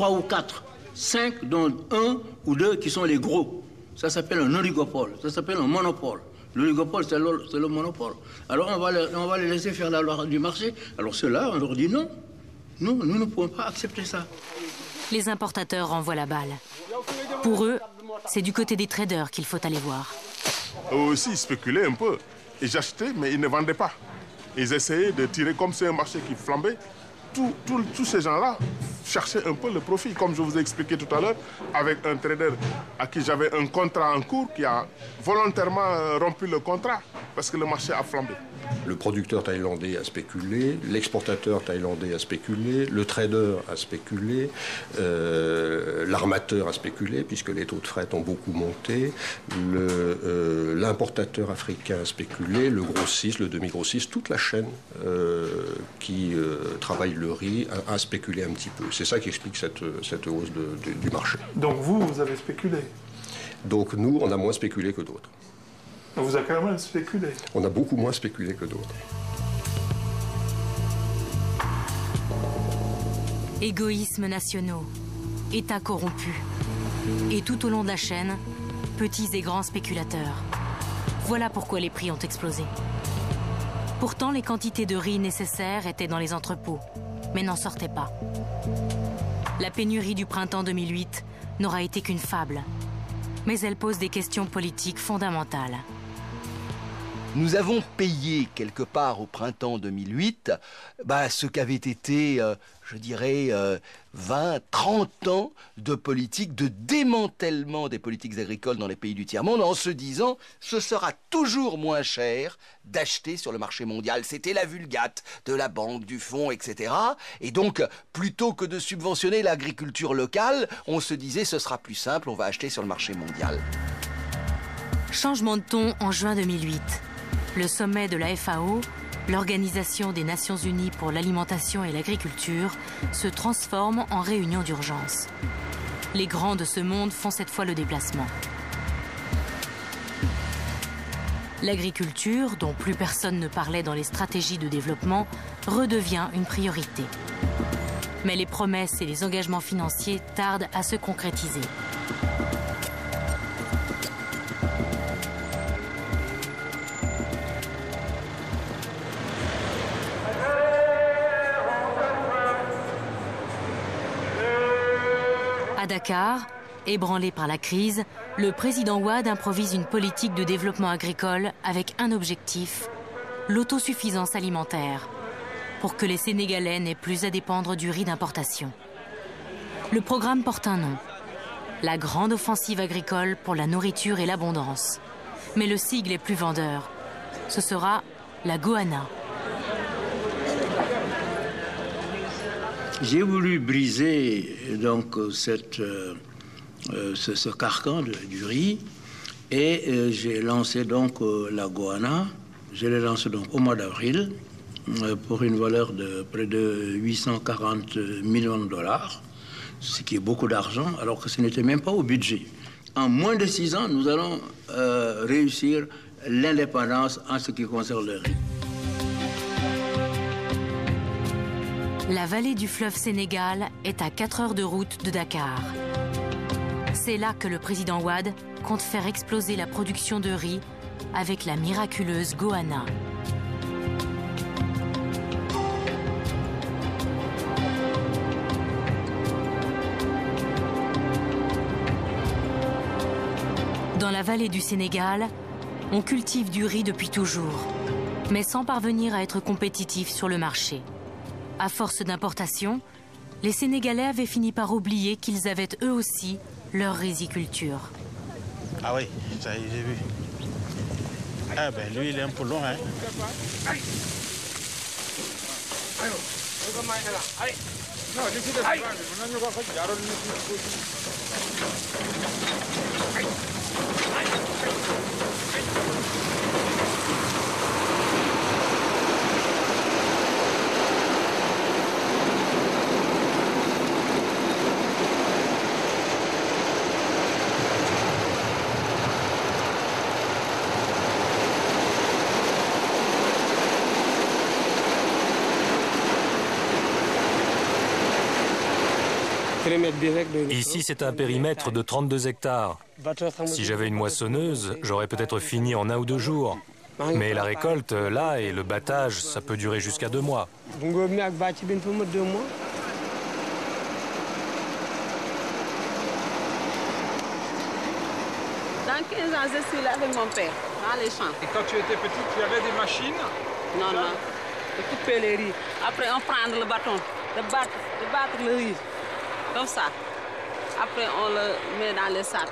3 ou 4, 5 dont 1 ou 2 qui sont les gros. Ça s'appelle un oligopole, ça s'appelle un monopole. L'oligopole, c'est le monopole. Alors on va les laisser faire la loi du marché. Alors ceux-là, on leur dit non. Nous ne pouvons pas accepter ça. Les importateurs renvoient la balle. Pour eux, c'est du côté des traders qu'il faut aller voir. Eux aussi, ils spéculaient un peu. Ils achetaient, mais ils ne vendaient pas. Ils essayaient de tirer, comme c'est un marché qui flambait, tous ces gens-là cherchaient un peu le profit. Comme je vous ai expliqué tout à l'heure, avec un trader à qui j'avais un contrat en cours qui a volontairement rompu le contrat parce que le marché a flambé. Le producteur thaïlandais a spéculé, l'exportateur thaïlandais a spéculé, le trader a spéculé, l'armateur a spéculé puisque les taux de fret ont beaucoup monté, l'importateur africain a spéculé, le grossiste, le demi-grossiste, toute la chaîne qui travaille le riz a spéculé un petit peu. C'est ça qui explique cette hausse du marché. Donc vous avez spéculé? Donc nous, on a moins spéculé que d'autres. Vous avez quand même spéculé? On a beaucoup moins spéculé que d'autres. Égoïsmes nationaux, États corrompus. Et tout au long de la chaîne, petits et grands spéculateurs. Voilà pourquoi les prix ont explosé. Pourtant, les quantités de riz nécessaires étaient dans les entrepôts, mais n'en sortaient pas. La pénurie du printemps 2008 n'aura été qu'une fable. Mais elle pose des questions politiques fondamentales. Nous avons payé quelque part au printemps 2008 ce qu'avait été, je dirais, 20, 30 ans de politique, de démantèlement des politiques agricoles dans les pays du tiers-monde en se disant ce sera toujours moins cher d'acheter sur le marché mondial. C'était la vulgate de la banque, du fonds, etc. Et donc, plutôt que de subventionner l'agriculture locale, on se disait ce sera plus simple, on va acheter sur le marché mondial. Changement de ton en juin 2008. Le sommet de la FAO, l'Organisation des Nations Unies pour l'alimentation et l'agriculture, se transforme en réunion d'urgence. Les grands de ce monde font cette fois le déplacement. L'agriculture, dont plus personne ne parlait dans les stratégies de développement, redevient une priorité. Mais les promesses et les engagements financiers tardent à se concrétiser. À Dakar, ébranlé par la crise, le président Wade improvise une politique de développement agricole avec un objectif, l'autosuffisance alimentaire, pour que les Sénégalais n'aient plus à dépendre du riz d'importation. Le programme porte un nom, la Grande Offensive agricole pour la nourriture et l'abondance. Mais le sigle est plus vendeur. Ce sera la Goana. J'ai voulu briser donc ce carcan du riz et j'ai lancé donc la Goana. Je l'ai lancé donc au mois d'avril pour une valeur de près de 840 millions de dollars, ce qui est beaucoup d'argent alors que ce n'était même pas au budget. En moins de 6 ans, nous allons réussir l'indépendance en ce qui concerne le riz. La vallée du fleuve Sénégal est à 4 heures de route de Dakar. C'est là que le président Wade compte faire exploser la production de riz avec la miraculeuse Goana. Dans la vallée du Sénégal, on cultive du riz depuis toujours, mais sans parvenir à être compétitif sur le marché. À force d'importation, les Sénégalais avaient fini par oublier qu'ils avaient eux aussi leur riziculture. Ah oui, ça y est, j'ai vu. Ah ben lui, il est un peu long, hein. Ici, c'est un périmètre de 32 hectares. Si j'avais une moissonneuse, j'aurais peut-être fini en 1 ou 2 jours. Mais la récolte, là, et le battage, ça peut durer jusqu'à 2 mois. Dans 15 ans, je suis là avec mon père, dans les champs. Et quand tu étais petite, tu avais des machines? Non, non. De couper les riz. Après, on prend le bâton, de battre le riz. Comme ça. Après, on le met dans les sacs.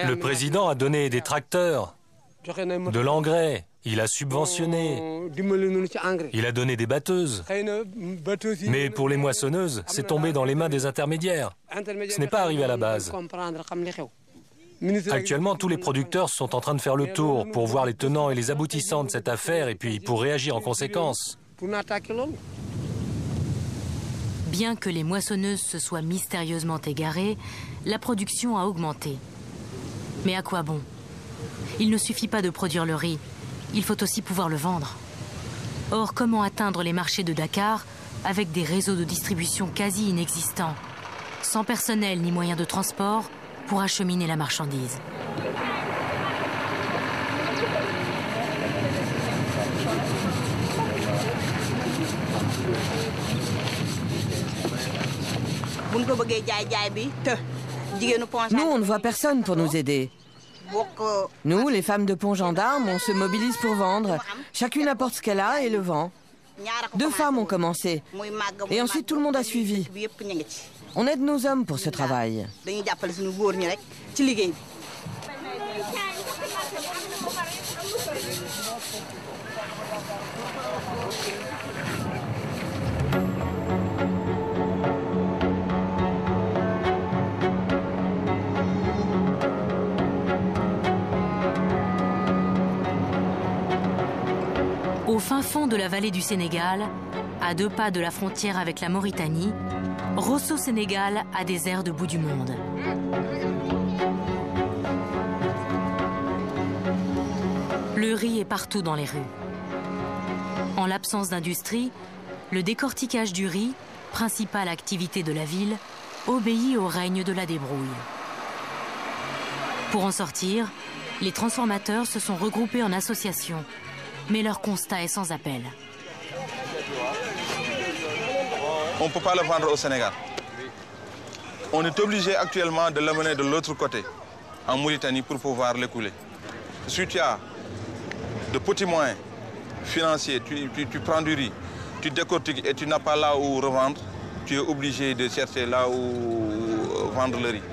Le président a donné des tracteurs, de l'engrais, il a subventionné, il a donné des batteuses. Mais pour les moissonneuses, c'est tombé dans les mains des intermédiaires. Ce n'est pas arrivé à la base. Actuellement, tous les producteurs sont en train de faire le tour pour voir les tenants et les aboutissants de cette affaire et puis pour réagir en conséquence. Bien que les moissonneuses se soient mystérieusement égarées, la production a augmenté. Mais à quoi bon? Il ne suffit pas de produire le riz, il faut aussi pouvoir le vendre. Or, comment atteindre les marchés de Dakar avec des réseaux de distribution quasi inexistants, sans personnel ni moyens de transport pour acheminer la marchandise? Nous, on ne voit personne pour nous aider. Nous, les femmes de Pont-Gendarme, on se mobilise pour vendre. Chacune apporte ce qu'elle a et le vend. 2 femmes ont commencé. Et ensuite, tout le monde a suivi. On aide nos hommes pour ce travail. Au fin fond de la vallée du Sénégal, à 2 pas de la frontière avec la Mauritanie, Rosso Sénégal a des airs de bout du monde. Le riz est partout dans les rues. En l'absence d'industrie, le décortiquage du riz, principale activité de la ville, obéit au règne de la débrouille. Pour en sortir, les transformateurs se sont regroupés en associations. Mais leur constat est sans appel. On ne peut pas le vendre au Sénégal. On est obligé actuellement de l'amener de l'autre côté, en Mauritanie, pour pouvoir l'écouler. Si tu as de petits moyens financiers, tu prends du riz, tu décortiques et tu n'as pas là où revendre, tu es obligé de chercher là où vendre le riz.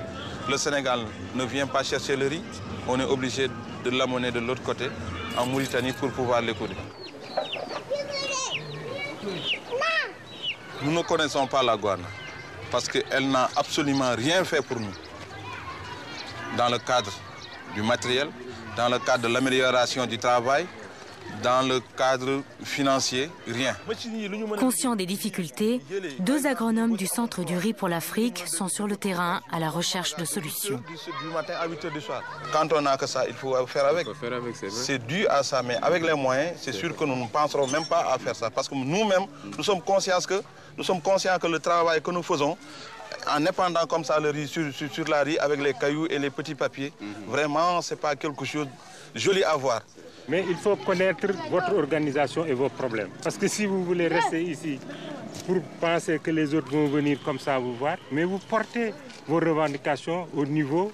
Le Sénégal ne vient pas chercher le riz, on est obligé de l'amener de l'autre côté, en Mauritanie, pour pouvoir l'écouler. Nous ne connaissons pas la Guana parce qu'elle n'a absolument rien fait pour nous. Dans le cadre du matériel, dans le cadre de l'amélioration du travail, dans le cadre financier, rien. Conscients des difficultés, 2 agronomes du Centre du riz pour l'Afrique sont sur le terrain à la recherche de solutions. Du matin à 8 h du soir. Quand on n'a que ça, il faut faire avec. C'est dû à ça, mais avec les moyens, c'est sûr que nous ne penserons même pas à faire ça. Parce que nous-mêmes, nous sommes conscients que le travail que nous faisons, en épandant comme ça le riz sur la riz avec les cailloux et les petits papiers, vraiment, ce n'est pas quelque chose de joli à voir. Mais il faut connaître votre organisation et vos problèmes. Parce que si vous voulez rester ici pour penser que les autres vont venir comme ça vous voir, mais vous portez vos revendications au niveau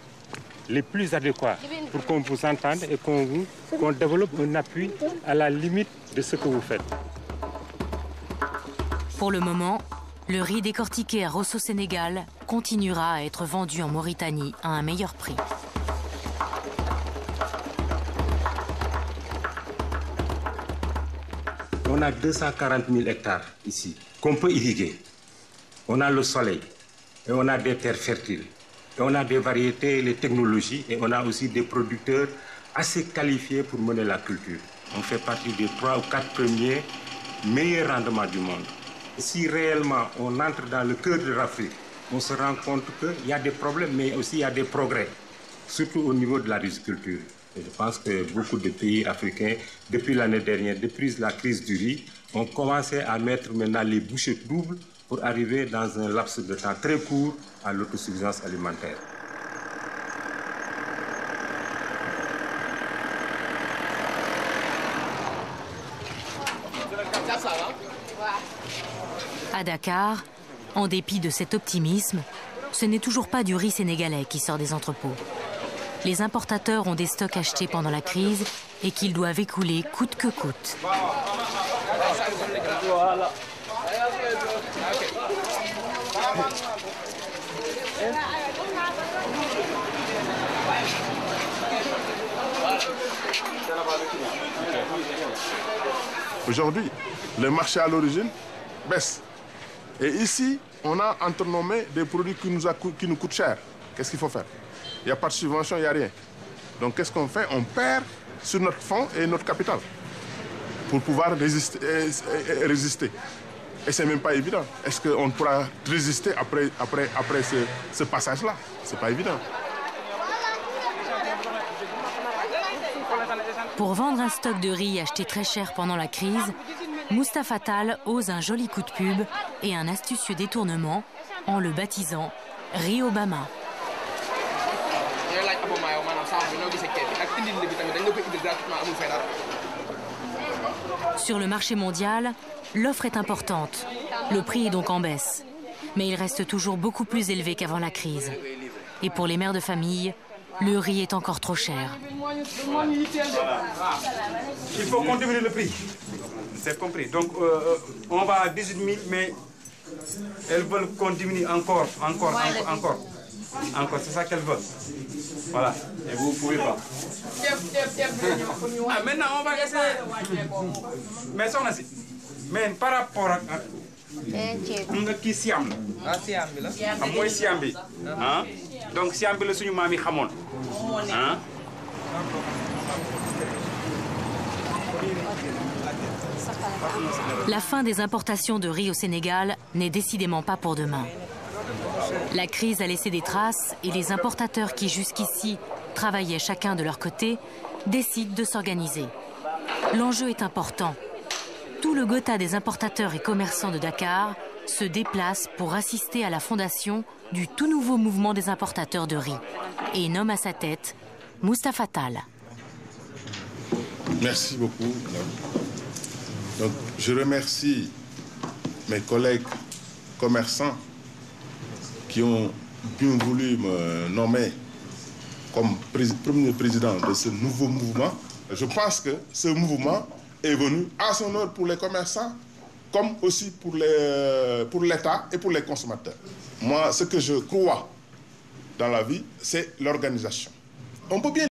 les plus adéquats pour qu'on vous entende et qu'on développe un appui à la limite de ce que vous faites. Pour le moment, le riz décortiqué à Rosso Sénégal continuera à être vendu en Mauritanie à un meilleur prix. On a 240 000 hectares ici qu'on peut irriguer. On a le soleil et on a des terres fertiles. Et on a des variétés, les technologies et on a aussi des producteurs assez qualifiés pour mener la culture. On fait partie des 3 ou 4 premiers meilleurs rendements du monde. Si réellement on entre dans le cœur de l'Afrique, on se rend compte qu'il y a des problèmes, mais aussi il y a des progrès, surtout au niveau de la riziculture. Et je pense que beaucoup de pays africains, depuis l'année dernière, depuis la crise du riz, ont commencé à mettre maintenant les bouchées doubles pour arriver dans un laps de temps très court à l'autosuffisance alimentaire. À Dakar, en dépit de cet optimisme, ce n'est toujours pas du riz sénégalais qui sort des entrepôts. Les importateurs ont des stocks achetés pendant la crise et qu'ils doivent écouler coûte que coûte. Aujourd'hui, le marché à l'origine baisse. Et ici, on a entrenommé des produits qui nous coûtent cher. Qu'est-ce qu'il faut faire? Il n'y a pas de subvention, il n'y a rien. Donc qu'est-ce qu'on fait? On perd sur notre fonds et notre capital pour pouvoir résister. Et c'est même pas évident. Est-ce qu'on pourra résister après ce passage-là? C'est pas évident. Pour vendre un stock de riz acheté très cher pendant la crise, Mustapha Tall ose un joli coup de pub et un astucieux détournement en le baptisant Riz Obama. Sur le marché mondial, l'offre est importante. Le prix est donc en baisse. Mais il reste toujours beaucoup plus élevé qu'avant la crise. Et pour les mères de famille, le riz est encore trop cher. Il faut qu'on diminue le prix. C'est compris. Donc on va à 18 000, mais elles veulent qu'on diminue encore. C'est ça qu'elles veulent. Voilà. Et vous ne pouvez pas. Maintenant, on va essayer. Mais ça, on a dit. Mais par rapport à... qui siam la. Siam bi la. Mooy siam bi. Donc siam bi la suñu maam yi xamoon. La fin des importations de riz au Sénégal n'est décidément pas pour demain. La crise a laissé des traces et les importateurs qui jusqu'ici travaillaient chacun de leur côté décident de s'organiser. L'enjeu est important. Tout le Gotha des importateurs et commerçants de Dakar se déplace pour assister à la fondation du tout nouveau mouvement des importateurs de riz et nomme à sa tête Mustapha Tall. Merci beaucoup. Donc, je remercie mes collègues commerçants qui ont bien voulu me nommer comme premier président de ce nouveau mouvement. Je pense que ce mouvement est venu à son heure pour les commerçants, comme aussi pour l'État et pour les consommateurs. Moi, ce que je crois dans la vie, c'est l'organisation. On peut bien